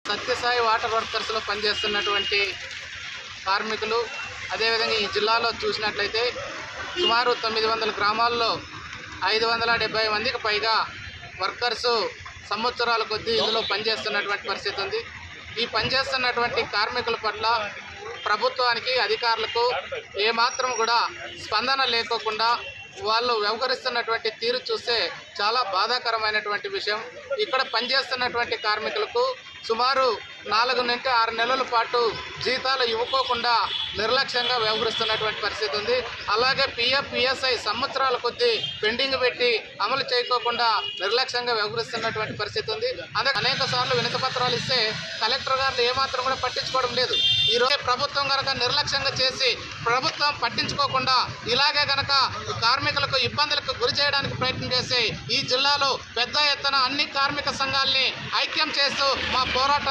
Sathya Sai water వర్కర్స్లో పనిచేస్తున్నటువంటి కార్మికులు, అదేవిధంగా ఈ జిల్లాలో చూసినట్లయితే సుమారు 900 గ్రామాల్లో 570 మందికి పైగా వర్కర్సు సంవత్సరాల కొద్దీ ఇందులో పనిచేస్తున్నటువంటి పరిస్థితి ఉంది. ఈ పనిచేస్తున్నటువంటి కార్మికుల పట్ల ప్రభుత్వానికి, అధికారులకు ఏమాత్రం కూడా స్పందన లేకోకుండా వాళ్ళు వ్యవహరిస్తున్నటువంటి తీరు చూస్తే చాలా బాధాకరమైనటువంటి విషయం. ఇక్కడ పనిచేస్తున్నటువంటి కార్మికులకు సుమారు 4 నుండి 6 నెలల పాటు జీతాలు ఇవ్వకోకుండా నిర్లక్ష్యంగా వ్యవహరిస్తున్నటువంటి పరిస్థితి ఉంది. అలాగే పిఎఫ్, పిఎస్ఐ సంవత్సరాల కొద్దీ పెండింగ్ పెట్టి అమలు చేయకోకుండా నిర్లక్ష్యంగా వ్యవహరిస్తున్నటువంటి పరిస్థితి ఉంది. అందుకే అనేక సార్లు వినతి పత్రాలు ఇస్తే కలెక్టర్ గారు ఏమాత్రం కూడా పట్టించుకోవడం లేదు. ఈరోజు ప్రభుత్వం కనుక నిర్లక్ష్యంగా చేసి ప్రభుత్వం పట్టించుకోకుండా ఇలాగే కనుక కార్మికులకు ఇబ్బందులకు గురి చేయడానికి ప్రయత్నం చేసి ఈ జిల్లాలో పెద్ద ఎత్తున అన్ని కార్మిక సంఘాలని ఐక్యం చేస్తూ మా పోరాటాలు